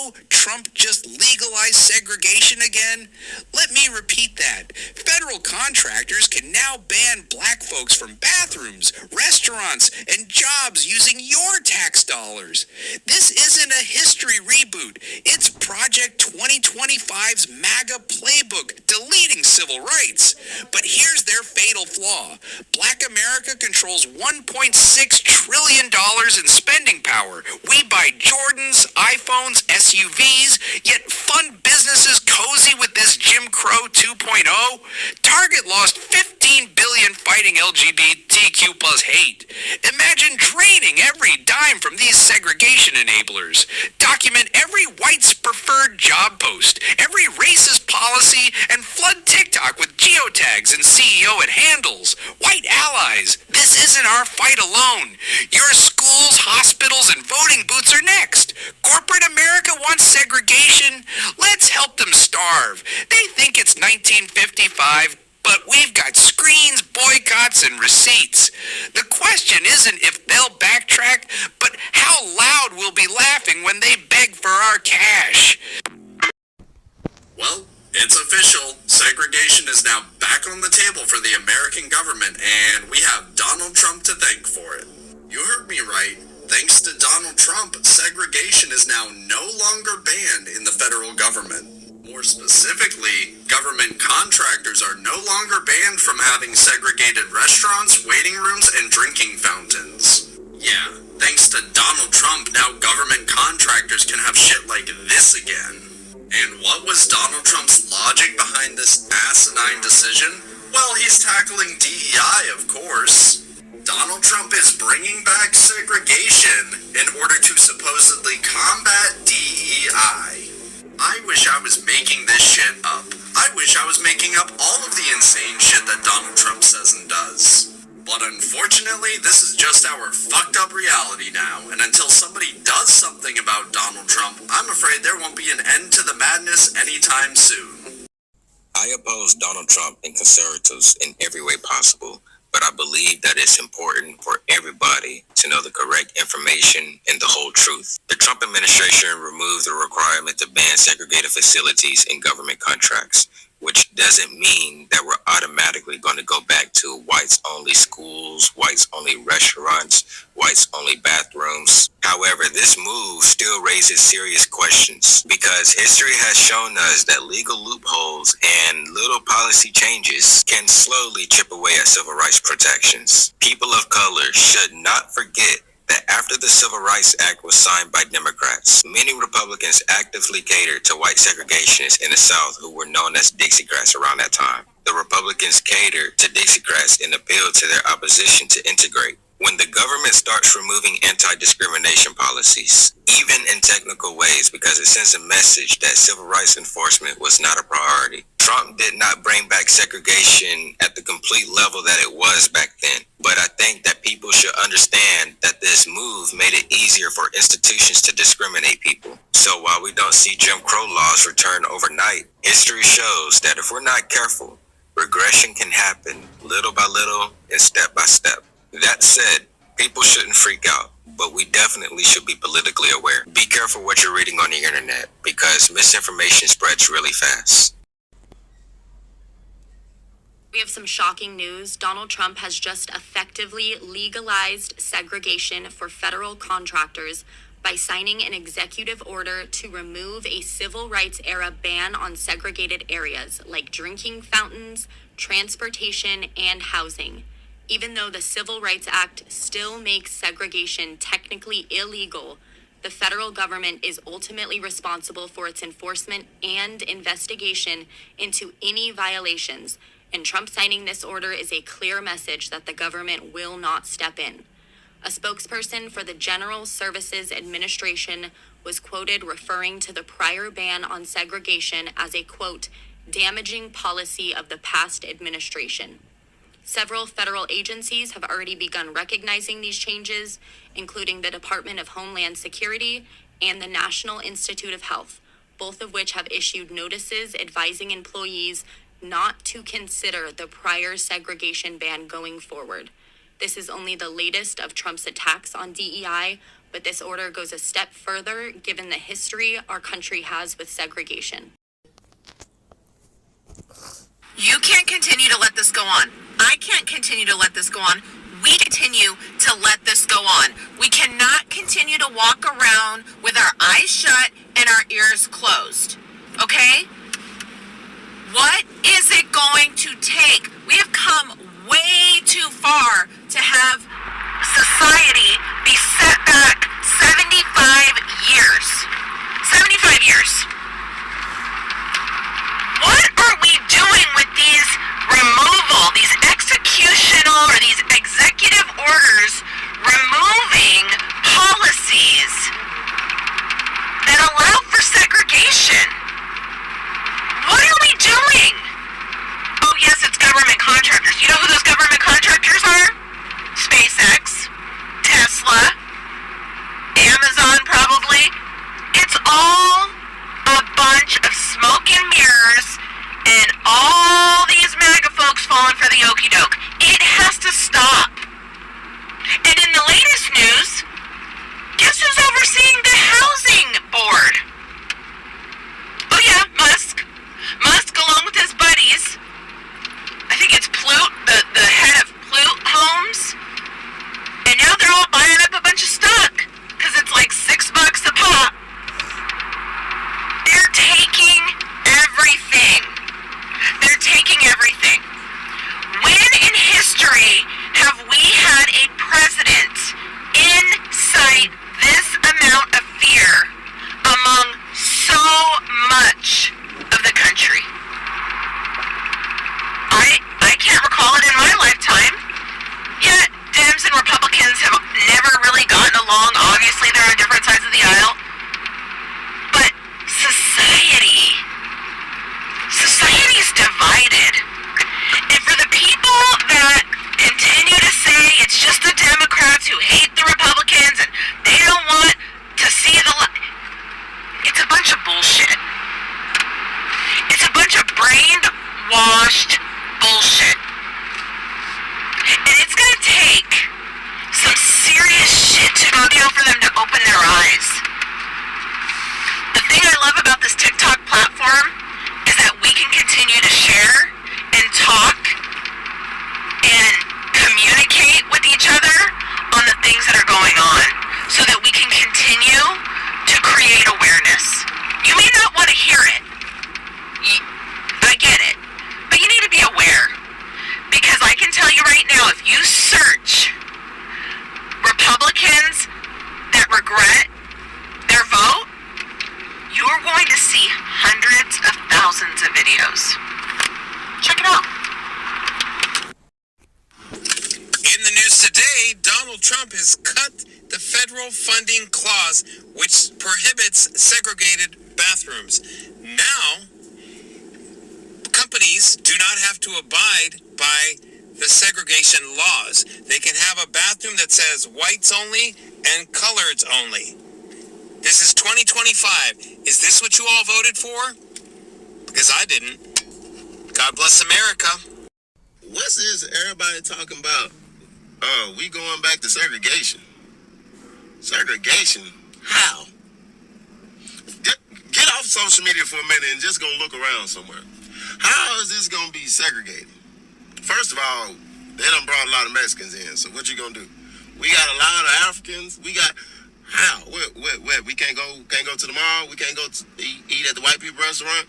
know Trump just legalized segregation again? Let me repeat that. Federal contractors can now ban black folks from bathrooms, restaurants, and jobs using your tax dollars. This isn't a history reboot. It's Project 2025's MAGA playbook, deleting civil rights. But here's their fatal flaw. Black America controls $1.6 trillion in spending power. We buy Jordans, iPhones, SUVs, yet fund businesses cozy with this Jim Crow 2.0. Target lost $15 billion fighting LGBTQ plus hate. Imagine draining every dime from these segregation enablers. Document every white's preferred job post, every racist policy, and flood TikTok with geotags and CEO at handles. White allies, this isn't our fight alone. Your schools, hospitals, and voting booths are next. Corporate America wants segregation. Let's help them starve. They think it's 1955, but we've got screens, boycotts, and receipts. The question isn't if they'll backtrack, but how loud we'll be laughing when they beg for our cash. Well, it's official. Segregation is now back on the table for the American government, and we have Donald Trump to thank for it. You heard me right. Thanks to Donald Trump, segregation is now no longer banned in the federal government. More specifically, government contractors are no longer banned from having segregated restaurants, waiting rooms, and drinking fountains. Yeah, thanks to Donald Trump, now government contractors can have shit like this again. And what was Donald Trump's logic behind this asinine decision? Well, he's tackling DEI, of course. Donald Trump is bringing back segregation in order to supposedly combat DEI. I wish I was making this shit up. I wish I was making up all of the insane shit that Donald Trump says and does. But unfortunately, this is just our fucked up reality now, and until somebody does something about Donald Trump, I'm afraid there won't be an end to the madness anytime soon. I oppose Donald Trump and conservatives in every way possible, but I believe that it's important for everybody to know the correct information and the whole truth. The Trump administration removed the requirement to ban segregated facilities in government contracts, which doesn't mean that we're automatically going to go back to whites-only schools, whites-only restaurants, whites-only bathrooms. However, this move still raises serious questions because history has shown us that legal loopholes and little policy changes can slowly chip away at civil rights protections. People of color should not forget that after the Civil Rights Act was signed by Democrats, many Republicans actively catered to white segregationists in the South who were known as Dixiecrats around that time. The Republicans catered to Dixiecrats and appealed to their opposition to integrate. When the government starts removing anti-discrimination policies, even in technical ways, because it sends a message that civil rights enforcement was not a priority. Trump did not bring back segregation at the complete level that it was back then. But I think that people should understand that this move made it easier for institutions to discriminate people. So while we don't see Jim Crow laws return overnight, history shows that if we're not careful, regression can happen little by little and step by step. That said, people shouldn't freak out, but we definitely should be politically aware. Be careful what you're reading on the internet because misinformation spreads really fast. We have some shocking news. Donald Trump has just effectively legalized segregation for federal contractors by signing an executive order to remove a civil rights era ban on segregated areas like drinking fountains, transportation, and housing. Even though the Civil Rights Act still makes segregation technically illegal, the federal government is ultimately responsible for its enforcement and investigation into any violations, and Trump signing this order is a clear message that the government will not step in. A spokesperson for the General Services Administration was quoted referring to the prior ban on segregation as a, quote, damaging policy of the past administration. Several federal agencies have already begun recognizing these changes, including the Department of Homeland Security and the National Institute of Health, both of which have issued notices advising employees not to consider the prior segregation ban going forward. This is only the latest of Trump's attacks on DEI, but this order goes a step further given the history our country has with segregation. You can't continue to let this go on. I can't continue to let this go on. We continue to let this go on. We cannot continue to walk around with our eyes shut and our ears closed. Okay? What is it going to take? We have come way too far to have society be set back 75 years. 75 years. What are we doing with these these executional or these executive orders removing policies that allow for segregation? What are we doing? Oh yes, it's government contractors. You know who those government contractors are? SpaceX, Tesla, Amazon probably. It's all a bunch of smoke and mirrors and all these MAGA folks falling for the okie doke. It has to stop. And in the latest news, guess who's overseeing the housing board? Oh yeah, Musk. Musk along with his buddies. I think it's Plute, the head of Plute Homes. And now they're all buying up a bunch of stock because it's like $6 a pop. They're taking everything. They're taking everything. When in history have we had a president incite this amount of fear among so much of the country? I can't recall it in my lifetime. Yet Dems and Republicans have never really gotten along. Obviously, they're on different sides of the aisle. But society's divided. And for the people that continue to say it's just the Democrats who hate the Republicans and they don't want to see it's a bunch of bullshit. It's a bunch of brainwashed bullshit. And it's going to take some serious shit to go down for them to open their eyes. The thing I love about this TikTok platform is that we can continue to share and talk and communicate with each other on the things that are going on so that we can continue to create awareness. You may not want to hear it. I get it. But you need to be aware. Because I can tell you right now, if you search Republicans that regret their vote, you're going to see hundreds of thousands of videos. Check it out. In the news today, Donald Trump has cut the federal funding clause which prohibits segregated bathrooms. Now, companies do not have to abide by the segregation laws. They can have a bathroom that says whites only and coloreds only. This is 2025. Is this what you all voted for? Because I didn't. God bless America. What's this everybody talking about? Oh, we going back to segregation. Segregation? How? Get off social media for a minute and just go look around somewhere. How is this going to be segregated? First of all, they done brought a lot of Mexicans in, so what you going to do? We got a lot of Africans. We got... How? Where? We can't go to the mall? We can't go to eat at the white people restaurant?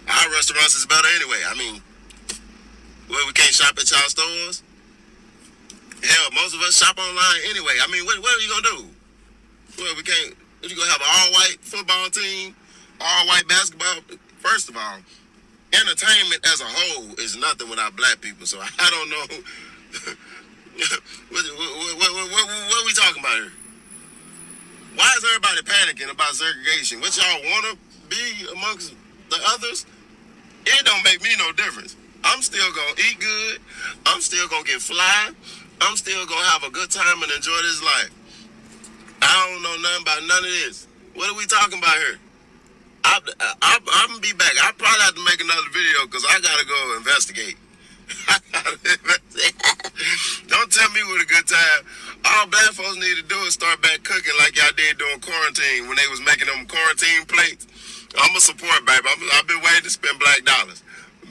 Our restaurants is better anyway. I mean, we can't shop at y'all stores? Hell, most of us shop online anyway. I mean, what are you going to do? Well, we can't... What, you going to have an all-white football team? All-white basketball? First of all, entertainment as a whole is nothing without black people, so I don't know. What are we talking about here? Why is everybody panicking about segregation? What y'all want to be amongst the others? It don't make me no difference. I'm still going to eat good. I'm still going to get fly. I'm still going to have a good time and enjoy this life. I don't know nothing about none of this. What are we talking about here? I'm going to be back. I probably have to make another video because I got to go investigate. Don't tell me what a good time. All black folks need to do is start back cooking like y'all did during quarantine when they was making them quarantine plates. I'm a support, baby. I've been waiting to spend black dollars.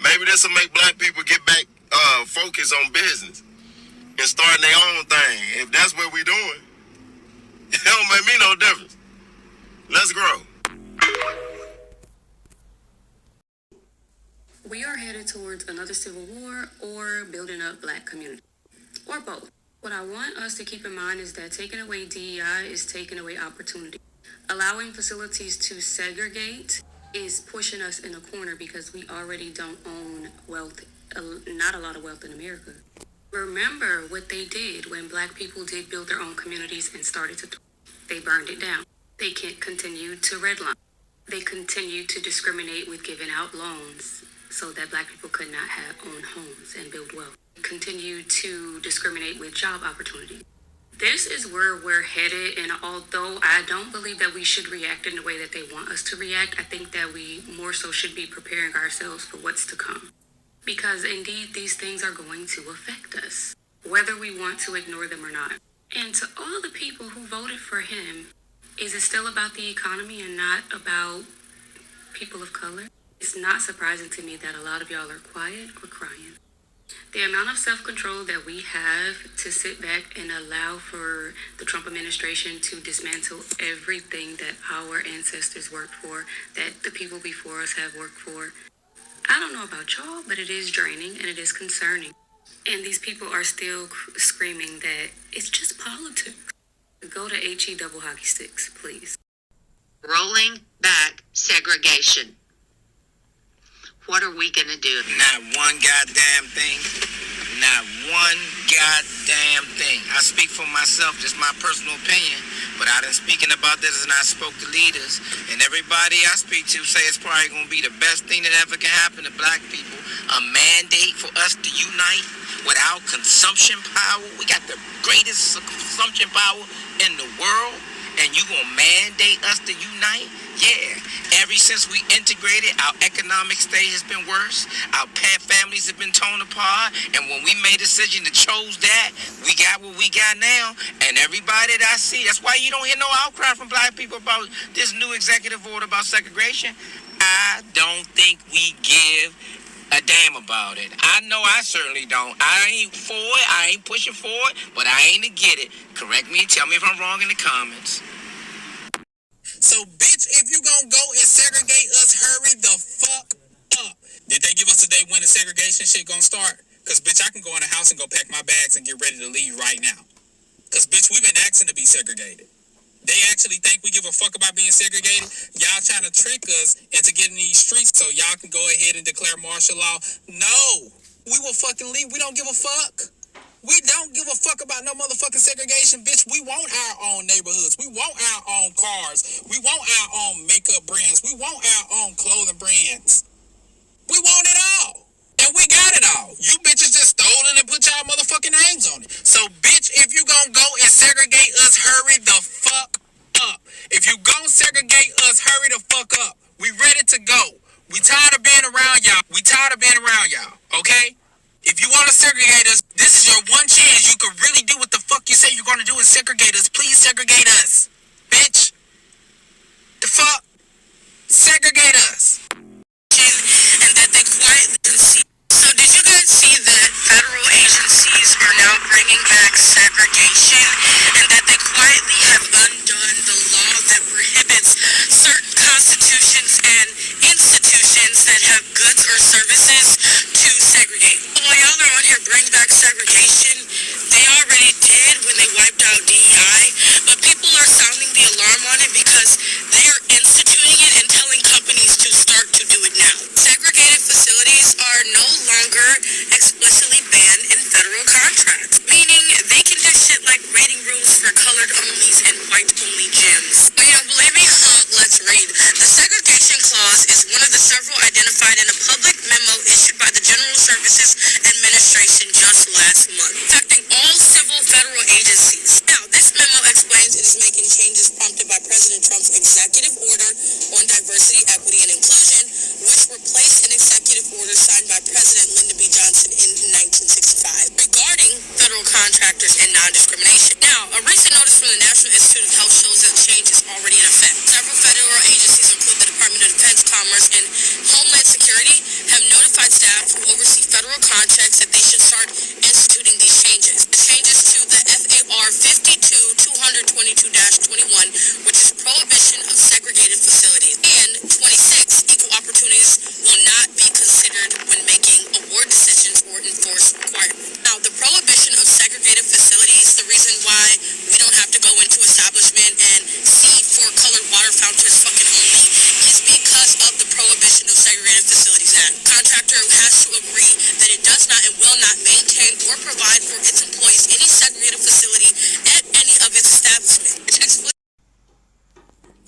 Maybe this will make black people get back focus on business and starting their own thing. If that's what we doing, it don't make me no difference. Let's grow. We are headed towards another civil war or building up black community, or both. What I want us to keep in mind is that taking away DEI is taking away opportunity. Allowing facilities to segregate is pushing us in a corner because we already don't own wealth, not a lot of wealth in America. Remember what they did when black people did build their own communities and started to thrive. They burned it down. They can't continue to redline. They continued to discriminate with giving out loans so that black people could not own homes and build wealth. Continue to discriminate with job opportunities. This is where we're headed, and although I don't believe that we should react in the way that they want us to react, I think that we more so should be preparing ourselves for what's to come. Because indeed, these things are going to affect us, whether we want to ignore them or not. And to all the people who voted for him, is it still about the economy and not about people of color? It's not surprising to me that a lot of y'all are quiet or crying. The amount of self-control that we have to sit back and allow for the Trump administration to dismantle everything that our ancestors worked for, that the people before us have worked for. I don't know about y'all, but it is draining and it is concerning. And these people are still screaming that it's just politics. Go to HE double hockey sticks, please. Rolling back segregation. What are we going to do? Not one goddamn thing. Not one goddamn thing. I speak for myself, just my personal opinion, but I've been speaking about this and I spoke to leaders, and everybody I speak to say it's probably going to be the best thing that ever can happen to black people. A mandate for us to unite without consumption power. We got the greatest consumption power in the world, and you going to mandate us to unite? Yeah, ever since we integrated, our economic state has been worse. Our families have been torn apart. And when we made a decision to chose that, we got what we got now. And everybody that I see, that's why you don't hear no outcry from black people about this new executive order about segregation. I don't think we give a damn about it. I know I certainly don't. I ain't for it. I ain't pushing for it, but I ain't to get it. Correct me and tell me if I'm wrong in the comments. So, bitch, if you gonna go and segregate us, hurry the fuck up. Did they give us a day when the segregation shit gonna start? Because, bitch, I can go in the house and go pack my bags and get ready to leave right now. Because, bitch, we've been asking to be segregated. They actually think we give a fuck about being segregated. Y'all trying to trick us into getting these streets so y'all can go ahead and declare martial law. No, we will fucking leave. We don't give a fuck. We don't give a fuck about no motherfucking segregation, bitch. We want our own neighborhoods. We want our own cars. We want our own makeup brands. We want our own clothing brands. We want it all. And we got it all. You bitches just stole it and put y'all motherfucking names on it. So, bitch, if you gonna go and segregate us, hurry the fuck up. If you gonna segregate us, hurry the fuck up. We ready to go. We tired of being around y'all. Okay? If you want to segregate us, this is your one chance. You can really do what the fuck you say you're going to do and segregate us. Please segregate us, bitch. The fuck? Segregate us. And that they quietly concede. So did you guys see that federal agencies are now bringing back segregation, and that they quietly have undone the law that prohibits certain constitutions and institutions that have goods or services to segregate? While y'all are on here bring back segregation, they already did when they wiped out DEI, but people are sounding the alarm on it because they are instituting it and telling companies to start to do it now. Segregated facilities are no longer explicitly banned in federal contracts, meaning they can do shit like rating rules for colored onlys and white only gyms. Blaming let's read. The segregation clause is one of the several identified in a public memo issued by the General Services Administration just last month, affecting all civil federal agencies. Now, this memo explains it is making changes prompted by President Trump's executive order on diversity, equity, and inclusion, which replaced an executive order signed by President Lyndon B. Johnson in Authority have notified staff who oversee federal contracts that they should start instituting these changes. The changes to the FAR 52-222-21, which is prohibition of segregated facilities, and 26, equal opportunities will not be considered when making award decisions or enforce requirements. Now, the prohibition of segregated facilities, the reason why we don't have to go into establishment and see four-colored water fountains fucking only is because of the Prohibition of Segregated Facilities Act. Contractor has to agree that it does not and will not maintain or provide for its employees any segregated facility at any of its establishments.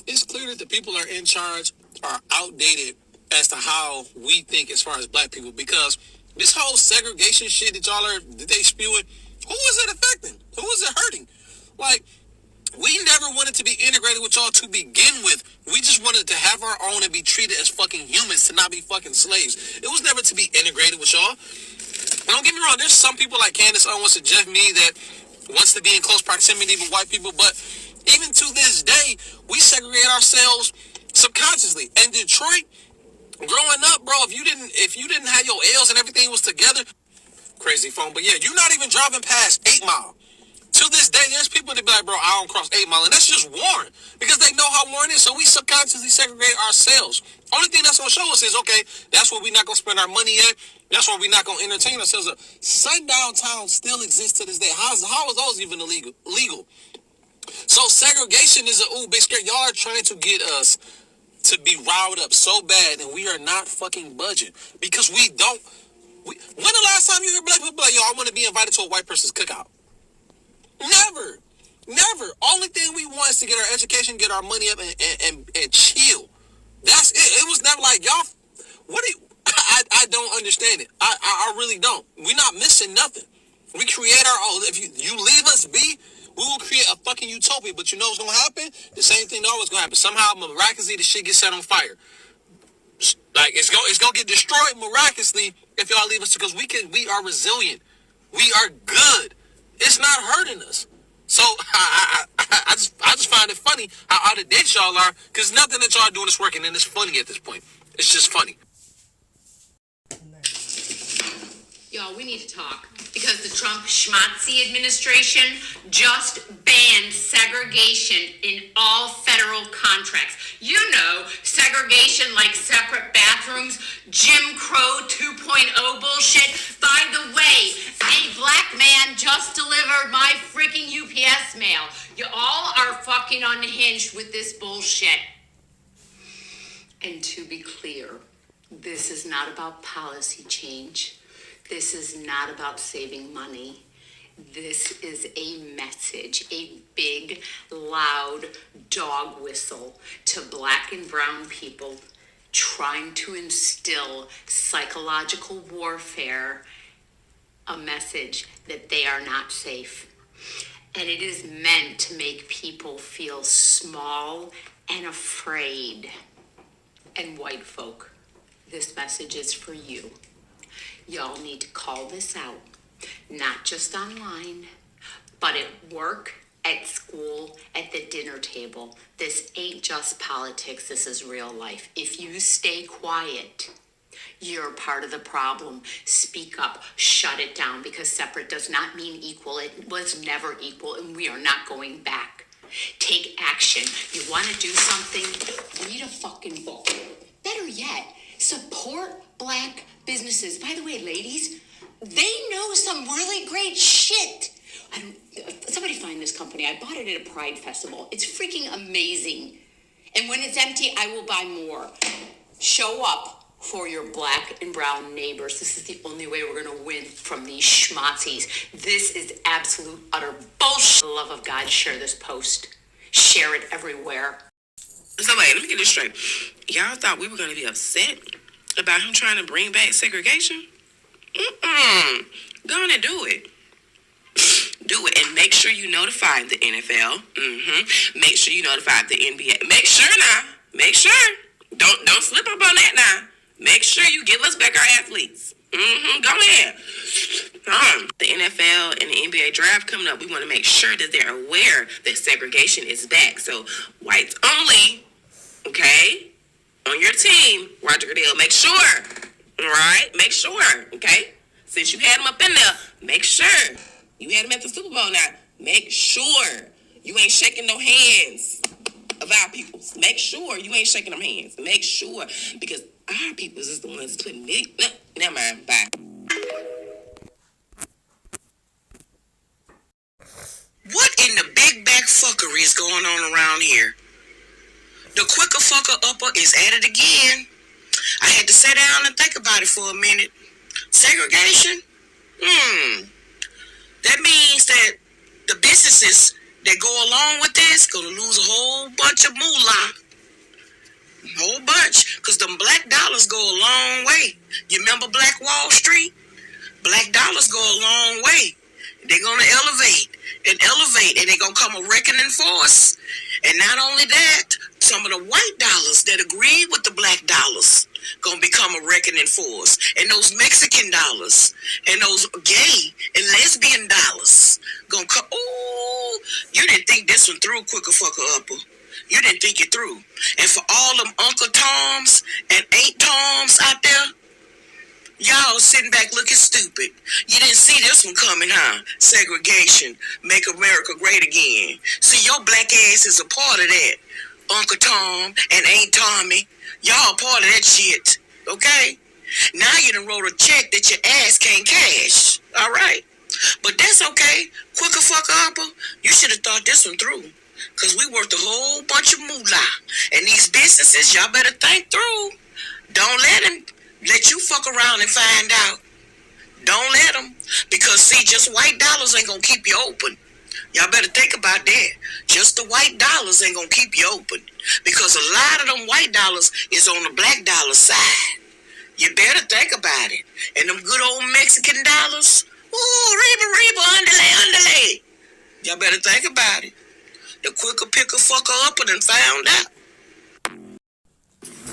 It's clear that the people are in charge are outdated as to how we think as far as black people, because this whole segregation shit that they spewing, who is it affecting? Who is it hurting? Like, we never wanted to be integrated with y'all to begin with. We just wanted to have our own and be treated as fucking humans, to not be fucking slaves. It was never to be integrated with y'all. Don't get me wrong, there's some people like Candace Owens and Jeff Mee that wants to be in close proximity with white people, but even to this day, we segregate ourselves subconsciously. And Detroit, growing up, bro, if you didn't have your L's and everything was together, crazy phone, but yeah, you're not even driving past 8 Mile. To this day, there's people that be like, bro, I don't cross 8 Mile, and that's just Warren, because they know how Warren is, so we subconsciously segregate ourselves. Only thing that's going to show us is, okay, that's where we're not going to spend our money at, that's where we're not going to entertain ourselves. Sundown towns still exist to this day. How is those even illegal? So segregation is a big scare. Y'all are trying to get us to be riled up so bad, and we are not fucking budging, because when the last time you heard black people like, yo, I want to be invited to a white person's cookout? Never. Only thing we want is to get our education, get our money up, and chill. That's it. It was never like, y'all, I don't understand it. I really don't. We're not missing nothing. We create our own. If you leave us be, we will create a fucking utopia. But you know what's going to happen? The same thing always going to happen. Somehow, miraculously, the shit gets set on fire. Like, it's gonna get destroyed miraculously if y'all leave us, because we are resilient. We are good. It's not hurting us. So I just find it funny how out of date y'all are, because nothing that y'all doing is working, and it's funny at this point. It's just funny. Y'all, we need to talk, because the Trump schmatzy administration just banned segregation in all federal contracts. You know, segregation like separate bathrooms, Jim Crow 2.0 bullshit. By the way, a black man just delivered my freaking UPS mail. You all are fucking unhinged with this bullshit. And to be clear, this is not about policy change. This is not about saving money. This is a message, a big, loud dog whistle to black and brown people trying to instill psychological warfare, a message that they are not safe. And it is meant to make people feel small and afraid. And white folk, this message is for you. Y'all need to call this out, not just online, but at work, at school, at the dinner table. This ain't just politics, this is real life. If you stay quiet, you're part of the problem. Speak up, shut it down, because separate does not mean equal. It was never equal, and we are not going back. Take action. You want to do something? Read a fucking book. Better yet, support black businesses. By the way, ladies, they know some really great shit. Somebody find this company. I bought it at a Pride festival. It's freaking amazing. And when it's empty, I will buy more. Show up for your black and brown neighbors. This is the only way we're going to win from these schmatzis. This is absolute, utter bullshit. For the love of God, share this post. Share it everywhere. So wait, let me get this straight. Y'all thought we were going to be upset about him trying to bring back segregation? Go on and do it. Do it, and make sure you notify the NFL. Make sure you notify the NBA. Make sure now. Make sure. Don't slip up on that now. Make sure you give us back our athletes. Go ahead. The NFL and the NBA draft coming up, we want to make sure that they're aware that segregation is back. So whites only, okay? On your team, Roger Goodell, make sure All right, make sure, okay? Since you had them up in there, make sure you had them at the Super Bowl. Now, make sure you ain't shaking no hands of our peoples. Make sure you ain't shaking them hands. Make sure, because our peoples is the ones putting it. No, never mind. Bye. What in the big back fuckery is going on around here? The quicker fucker upper is at it again. I had to sit down and think about it for a minute. Segregation? That means that the businesses that go along with this gonna lose a whole bunch of moolah. A whole bunch. Because them black dollars go a long way. You remember Black Wall Street? Black dollars go a long way. They're gonna elevate, and they're gonna come a reckoning force. And not only that, some of the white dollars that agree with the black dollars gonna become a reckoning force. And those Mexican dollars and those gay and lesbian dollars gonna come. Ooh, you didn't think this one through, quicker fucker upper. You didn't think it through. And for all them Uncle Toms and Aunt Toms out there, y'all sitting back looking stupid. You didn't see this one coming, huh? Segregation. Make America great again. See, your black ass is a part of that. Uncle Tom and Aunt Tommy. Y'all part of that shit. Okay? Now you done wrote a check that your ass can't cash. Alright? But that's okay. Quicker fucker upper. You should have thought this one through. Because we worked a whole bunch of moolah. And these businesses, y'all better think through. Don't let you fuck around and find out. Don't let them. Because, see, just white dollars ain't going to keep you open. Y'all better think about that. Just the white dollars ain't going to keep you open. Because a lot of them white dollars is on the black dollar side. You better think about it. And them good old Mexican dollars, ooh, reba, underlay. Y'all better think about it. The quicker picker fucker up and found out.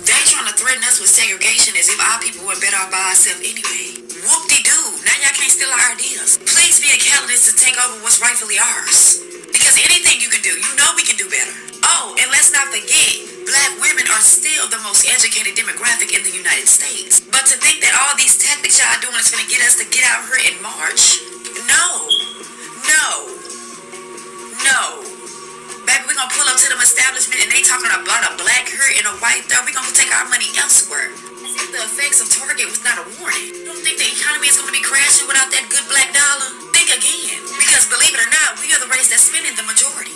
They trying to threaten us with segregation as if our people were better off by ourselves anyway. Whoop-de-doo. Now y'all can't steal our ideas. Please be a catalyst to take over what's rightfully ours. Because anything you can do, you know we can do better. Oh, and let's not forget, black women are still the most educated demographic in the United States. But to think that all these tactics y'all doing is going to get us to get out here and march? No. Baby, we're going to pull up to them establishment and they talking about a black hurt and a white third. We're going to take our money elsewhere. As if the effects of Target was not a warning. You don't think the economy is going to be crashing without that good black dollar? Think again. Because believe it or not, we are the race that's spending the majority.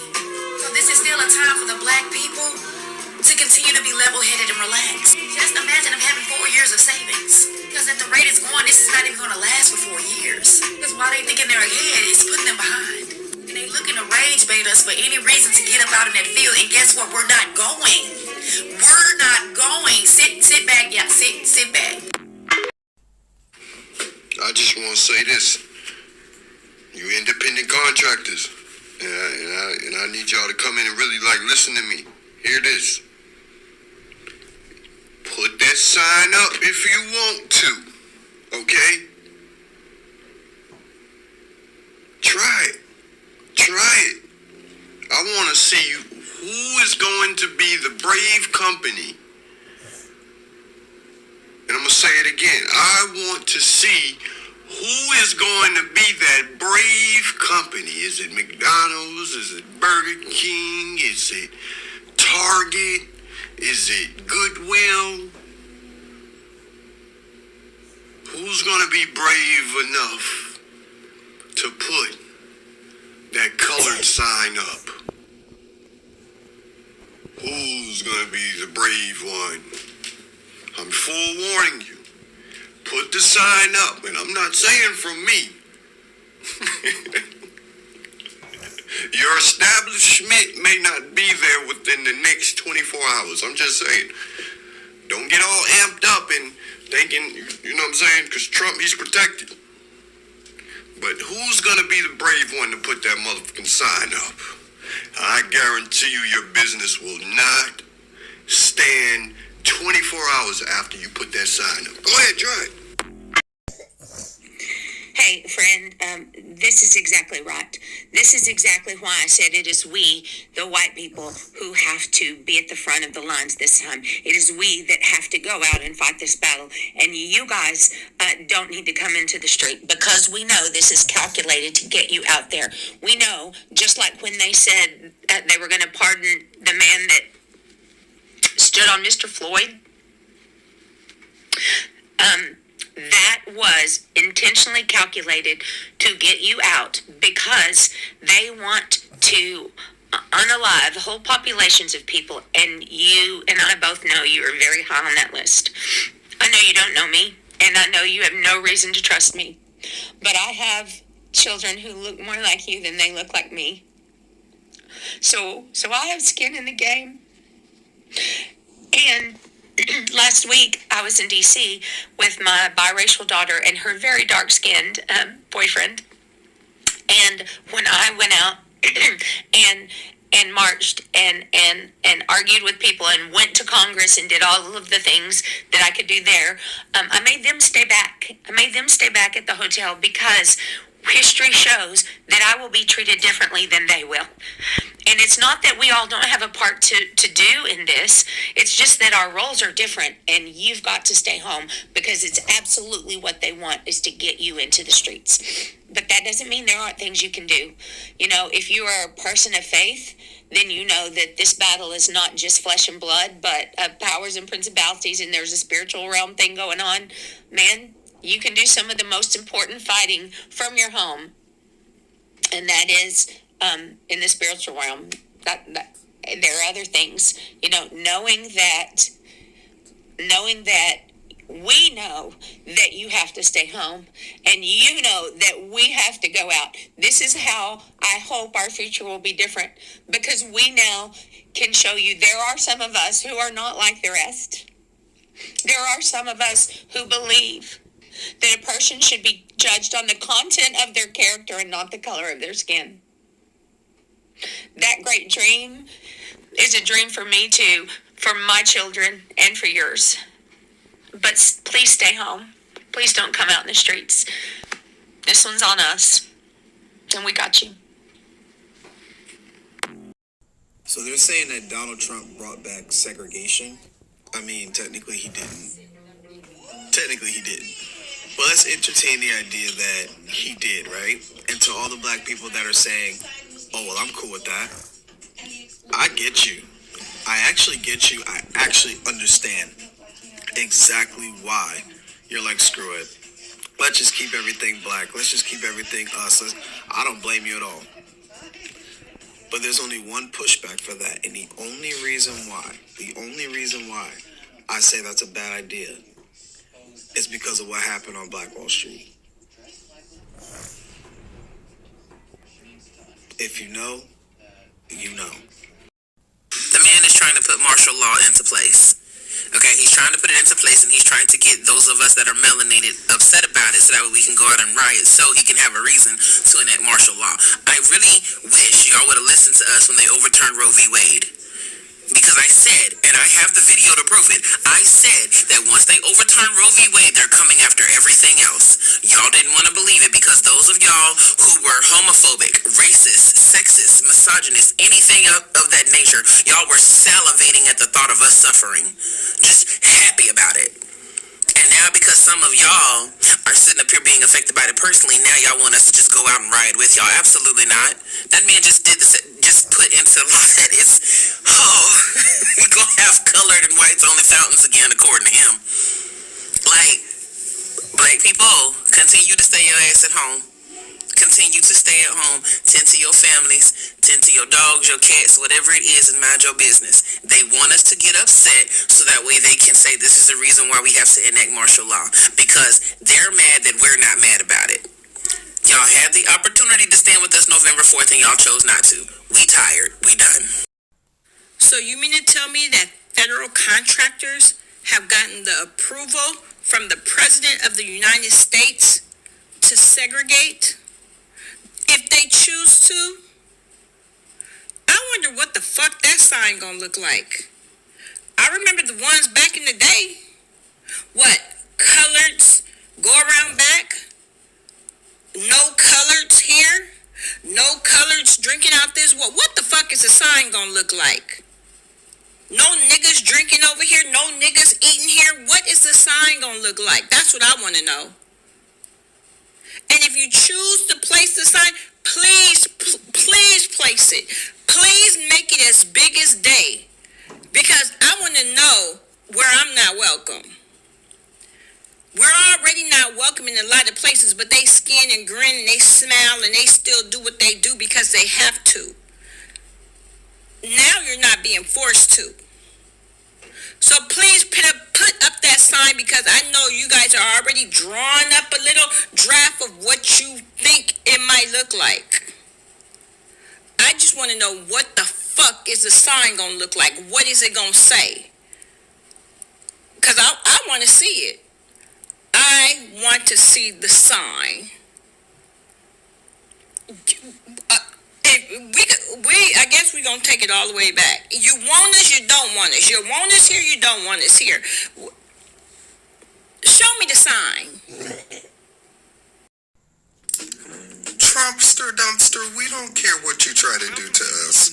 So this is still a time for the black people to continue to be level-headed and relaxed. Just imagine them having 4 years of savings. Because at the rate it's going, this is not even going to last for 4 years. Because while they thinking they're ahead, it's putting them behind. And they looking to rage bait us for any reason to get up out in that field. And guess what? We're not going. We're not going. Sit back. Yeah, sit back. I just want to say this. You independent contractors. And I need y'all to come in and really listen to me. Hear this. Put that sign up if you want to. Okay? Try it. I want to see who is going to be the brave company. And I'm going to say it again. I want to see who is going to be that brave company. Is it McDonald's? Is it Burger King? Is it Target? Is it Goodwill? Who's going to be brave enough to put that colored sign up? Who's going to be the brave one? I'm forewarning you. Put the sign up, and I'm not saying from me. Your establishment may not be there within the next 24 hours. I'm just saying. Don't get all amped up and thinking, you know what I'm saying? Because Trump, he's protected. But who's going to be the brave one to put that motherfucking sign up? I guarantee you your business will not stand 24 hours after you put that sign up. Go ahead, try it. Hey, Okay, friend, this is exactly right. This is exactly why I said it is we, the white people, who have to be at the front of the lines this time. It is we that have to go out and fight this battle. And you guys don't need to come into the street, because we know this is calculated to get you out there. We know, just like when they said they were going to pardon the man that stood on Mr. Floyd, that was intentionally calculated to get you out, because they want to unalive whole populations of people, and you and I both know you are very high on that list. I know you don't know me, and I know you have no reason to trust me, but I have children who look more like you than they look like me. So I have skin in the game. And last week, I was in D.C. with my biracial daughter and her very dark-skinned boyfriend. And when I went out and marched and argued with people and went to Congress and did all of the things that I could do there, I made them stay back. I made them stay back at the hotel, because history shows that I will be treated differently than they will. And it's not that we all don't have a part to do in this. It's just that our roles are different, and you've got to stay home, because it's absolutely what they want, is to get you into the streets. But that doesn't mean there aren't things you can do. You know, if you are a person of faith, then you know that this battle is not just flesh and blood, but powers and principalities, and there's a spiritual realm thing going on. Man, you can do some of the most important fighting from your home, and that is in the spiritual realm. That there are other things, you know, knowing that we know that you have to stay home, and you know that we have to go out. This is how I hope our future will be different, because we now can show you there are some of us who are not like the rest. There are some of us who believe that a person should be judged on the content of their character and not the color of their skin. That great dream is a dream for me too, for my children and for yours. But please stay home. Please don't come out in the streets. This one's on us, and we got you. So they're saying that Donald Trump brought back segregation. I mean, technically he didn't. But let's entertain the idea that he did, right? And to all the black people that are saying, oh, well, I'm cool with that. I get you. I actually get you. I actually understand exactly why you're like, screw it. Let's just keep everything black. Let's just keep everything us. I don't blame you at all. But there's only one pushback for that. And the only reason why I say that's a bad idea is because of what happened on Black Wall Street. If you know, you know. The man is trying to put martial law into place. Okay, he's trying to put it into place, and he's trying to get those of us that are melanated upset about it so that way we can go out and riot, so he can have a reason to enact martial law. I really wish y'all would have listened to us when they overturned Roe v. Wade. Because I said, and I have the video to prove it, I said that once they overturn Roe v. Wade, they're coming after everything else. Y'all didn't want to believe it, because those of y'all who were homophobic, racist, sexist, misogynist, anything of that nature, y'all were salivating at the thought of us suffering. Just happy about it. And now because some of y'all are sitting up here being affected by it personally, now y'all want us to just go out and riot with y'all. Absolutely not. That man just did this, just put into law that it's, we gonna have colored and whites only fountains again, according to him. Like, black people, continue to stay your ass at home. Continue to stay at home, tend to your families, tend to your dogs, your cats, whatever it is, and mind your business. They want us to get upset so that way they can say this is the reason why we have to enact martial law, because they're mad that we're not mad about it. Y'all had the opportunity to stand with us November 4th and y'all chose not to. We tired. We done. So you mean to tell me that federal contractors have gotten the approval from the President of the United States to segregate if they choose to? I wonder what the fuck that sign gonna look like. I remember the ones back in the day. What, coloreds go around back? sign gonna look like? No niggas drinking over here, no niggas eating here. What is the sign gonna look like? That's what I want to know. And if you choose to place the sign, please place it. Please make it as big as day. Because I want to know where I'm not welcome. We're already not welcome in a lot of places, but they skin and grin and they smile and they still do what they do because they have to. Now you're not being forced to. So please put up that sign, because I know you guys are already drawing up a little draft of what you think it might look like. I just want to know, what the fuck is the sign going to look like? What is it going to say? Because I want to see it. I want to see the sign. I guess we're going to take it all the way back. You want us, you don't want us. You want us here, you don't want us here. Show me the sign. Trumpster dumpster, we don't care what you try to do to us.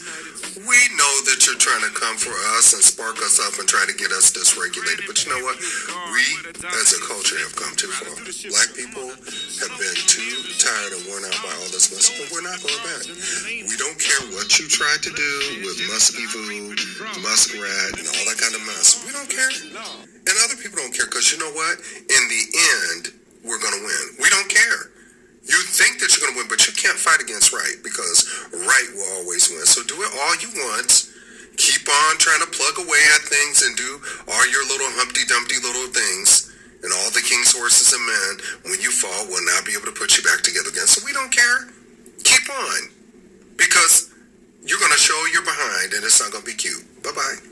We know that you're trying to come for us and spark us up and try to get us dysregulated. But you know what? We, as a culture, have come too far. Black people have been too tired and worn out by all this mess, but we're not going back. We don't care what you tried to do with musky food, muskrat, and all that kind of mess. We don't care. And other people don't care, because you know what? In the end, we're going to win. We don't care. You think that you're going to win, but you can't fight against right, because right will always win. So do it all you want. Keep on trying to plug away at things and do all your little Humpty Dumpty little things. And all the king's horses and men, when you fall, will not be able to put you back together again. So we don't care. Keep on. Because you're going to show you're behind, and it's not going to be cute. Bye-bye.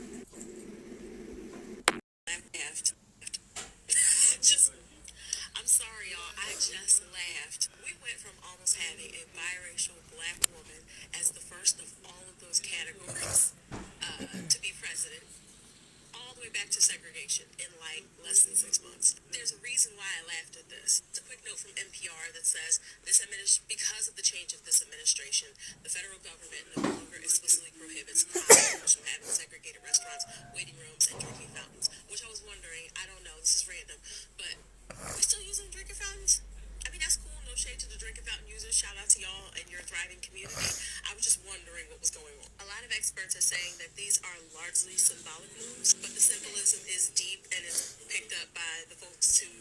I'm sorry, y'all. I just laughed. We went from almost having a biracial black woman as the first of all of those categories to be president, all the way back to segregation in like less than 6 months. There's a reason why I laughed at this. It's a quick note from NPR that says because of the change of this administration, the federal government no longer explicitly prohibits crowds from having segregated restaurants, waiting rooms, and drinking fountains. Which I was wondering, I don't know, this is random, but are we still using drinking fountains? I mean, that's cool. No shade to the drinking fountain users. Shout out to y'all and your thriving community. I was just wondering what was going on. A lot of experts are saying that these are largely symbolic moves, but the symbolism is deep and is picked up by the folks who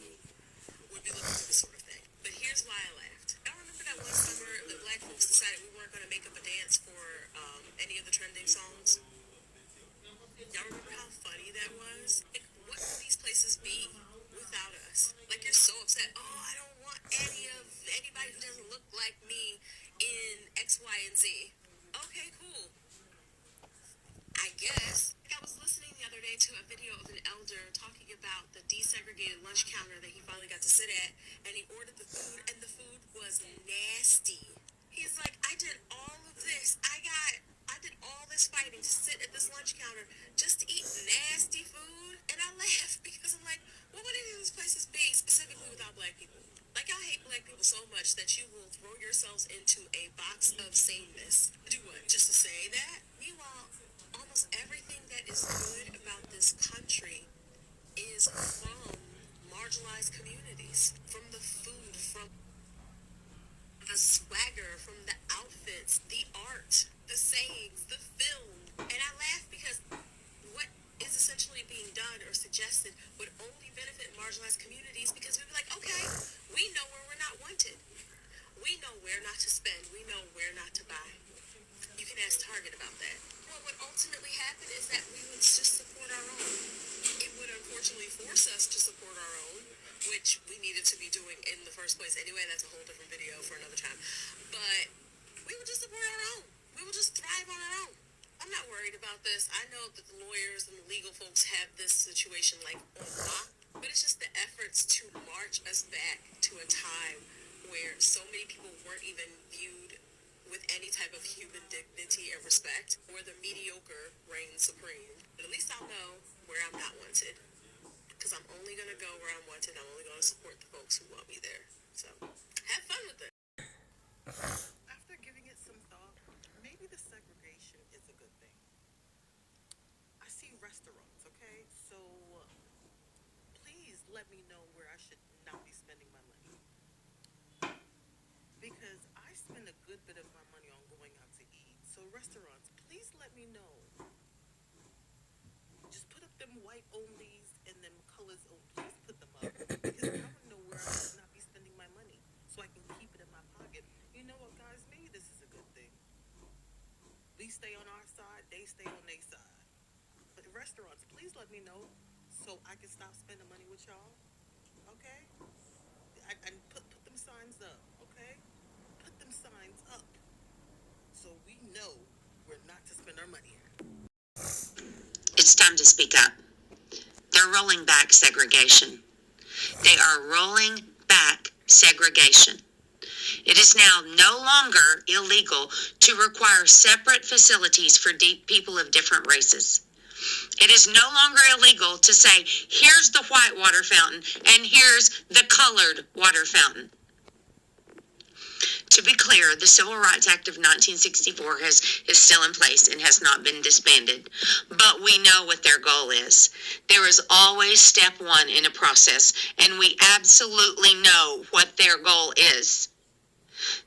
would be looking for this sort of thing. But here's why I laughed. Y'all remember that one summer the black folks decided we weren't going to make up a dance for any of the trending songs? Y'all remember how funny that was? Like, what would these places be without us? Like, you're so upset. Oh, I don't want anybody who doesn't look like me in X, Y, and Z. Okay, cool. I guess. Like, I was listening the other day to a video of an elder talking about the desegregated lunch counter that he finally got to sit at, and he ordered the food, and the food was nasty. He's like, I did all of this. I did all this fighting to sit at this lunch counter just to eat nasty food. And I laugh because I'm like, what would any of these places be specifically without black people? Like, y'all hate black people so much that you will throw yourselves into a box of sameness. Do what? Just to say that? Meanwhile, almost everything that is good about this country is from marginalized communities. From the food, from the swagger, from the outfits, the art, the sayings, the film. And I laugh because what is essentially being done or suggested would only benefit marginalized communities, because we'd be like, okay, we know where we're not wanted. We know where not to spend. We know where not to buy. You can ask Target about that. What would ultimately happen is that we would just support our own. It would unfortunately force us to support our own, which we needed to be doing in the first place. Anyway, that's a whole different video for another time. But we would just support our own. We would just thrive on our own. I'm not worried about this. I know that the lawyers and the legal folks have this situation like on lock, but it's just the efforts to march us back to a time where so many people weren't even viewed with any type of human dignity and respect, where the mediocre reigns supreme. But at least I'll know where I'm not wanted, because I'm only going to go where I'm wanted. I'm only going to support the folks who want me there. So have fun with it. After giving it some thought, maybe the segregation is a good thing. let me know where I should not be spending my money. Because I spend a good bit of my money on going out to eat. So restaurants, please let me know. Just put up them white onlys and them colors only. Please put them up. Because I want to know where I should not be spending my money. So I can keep it in my pocket. You know what, guys? Maybe this is a good thing. We stay on our side, they stay on their side. But restaurants, please let me know so I can stop spending money with y'all. Okay? And put them signs up, okay? Put them signs up so we know where not to spend our money at. It's time to speak up. They're rolling back segregation. They are rolling back segregation. It is now no longer illegal to require separate facilities for people of different races. It is no longer illegal to say, here's the white water fountain and here's the colored water fountain. To be clear, the Civil Rights Act of 1964 is still in place and has not been disbanded. But we know what their goal is. There is always step one in a process, and we absolutely know what their goal is.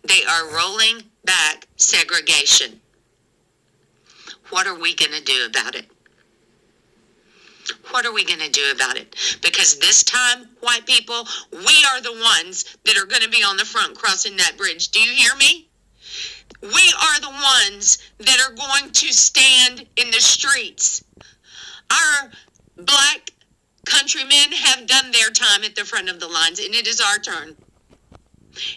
They are rolling back segregation. What are we going to do about it? What are we going to do about it? Because this time, white people, we are the ones that are going to be on the front crossing that bridge. Do you hear me? We are the ones that are going to stand in the streets. Our black countrymen have done their time at the front of the lines, and it is our turn.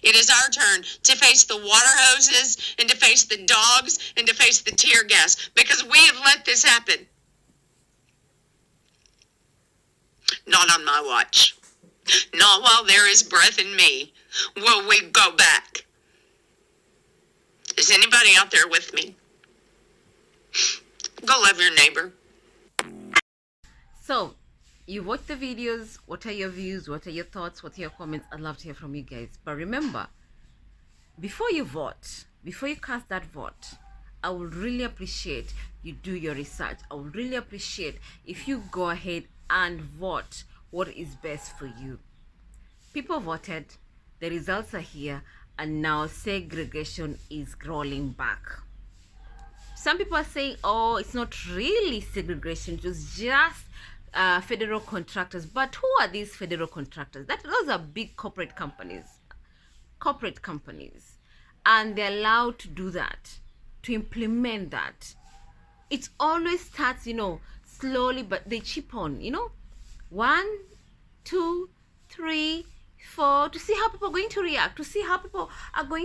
It is our turn to face the water hoses and to face the dogs and to face the tear gas, because we have let this happen. Not on my watch. Not while there is breath in me will we go back. Is anybody out there with me? Go love your neighbor. So, you watch the videos. What are your views? What are your thoughts? What are your comments? I'd love to hear from you guys. But remember, before you vote, before you cast that vote, I would really appreciate you do your research. I would really appreciate if you go ahead and vote what is best for you. People voted, the results are here, and now segregation is rolling back. Some people are saying, oh, it's not really segregation, it was just federal contractors. But who are these federal contractors? Those are big corporate companies, and they're allowed to do that, to implement that. It always starts, slowly, but they chip on, 1, 2, 3, 4, to see how people are going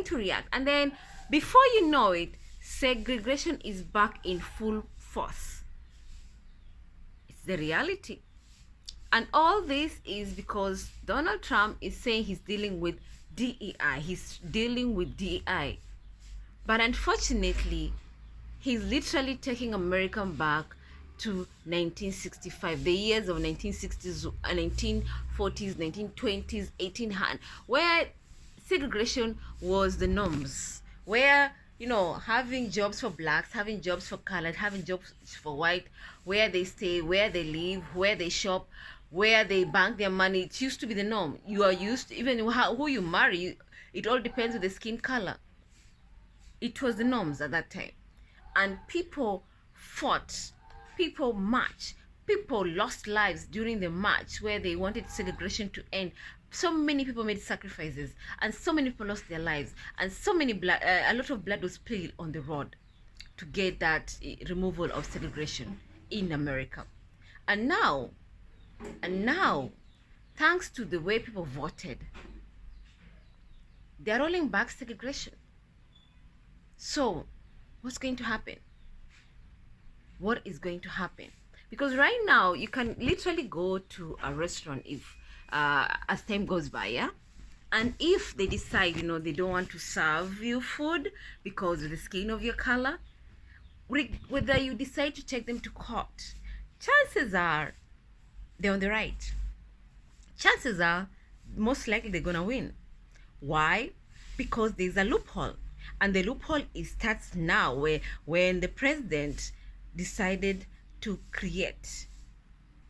to react, and then before you know it, segregation is back in full force. It's the reality. And all this is because Donald Trump is saying he's dealing with DEI. But unfortunately, he's literally taking America back to 1965, the years of 1960s, 1940s, 1920s, 1800s, where segregation was the norms, where, having jobs for blacks, having jobs for colored, having jobs for white, where they stay, where they live, where they shop, where they bank their money, it used to be the norm. You are used to, even who you marry, it all depends on the skin color. It was the norms at that time. And people fought, people marched, people lost lives during the march where they wanted segregation to end. So many people made sacrifices, and so many people lost their lives, and a lot of blood was spilled on the road to get that removal of segregation in America. And now, thanks to the way people voted, they're rolling back segregation. So, what's going to happen? What is going to happen? Because right now, you can literally go to a restaurant if as time goes by, yeah? And if they decide, they don't want to serve you food because of the skin of your color, whether you decide to take them to court, chances are they're on the right. Chances are, most likely they're going to win. Why? Because there's a loophole. And the loophole starts now, when the president decided to create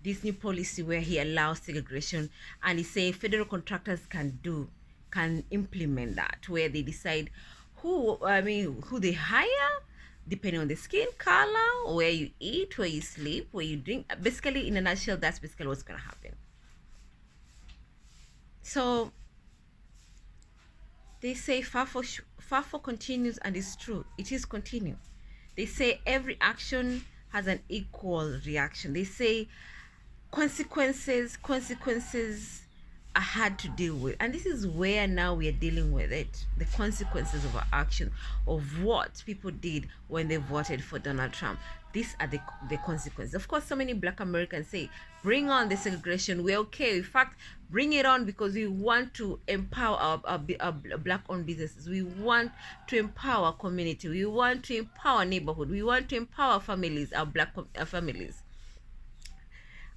this new policy where he allows segregation, and he's saying federal contractors can implement that, where they decide who they hire depending on the skin color, where you eat, where you sleep, where you drink. Basically, in a nutshell, that's basically what's going to happen. So they say FAFO continues, and it's true. It is continue. They say every action has an equal reaction. They say consequences are hard to deal with, and this is where now we are dealing with it, the consequences of our action, of what people did when they voted for Donald Trump. These are the consequences. Of course, so many Black Americans say, bring on the segregation, we're okay. In fact, bring it on, because we want to empower our Black-owned businesses. We want to empower our community. We want to empower neighborhood. We want to empower families, our Black families.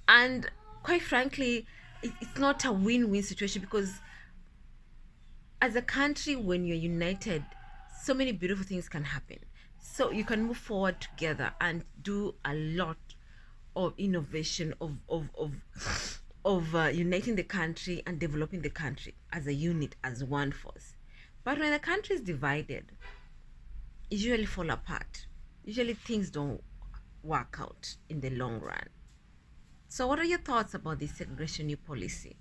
And quite frankly, it's not a win-win situation, because as a country, when you're united, so many beautiful things can happen. So you can move forward together and do a lot of innovation, of uniting the country and developing the country as a unit, as one force. But when the country is divided, it usually fall apart. Usually things don't work out in the long run. So what are your thoughts about this segregation new policy?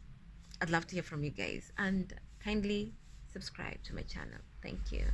I'd love to hear from you guys, and kindly subscribe to my channel. Thank you.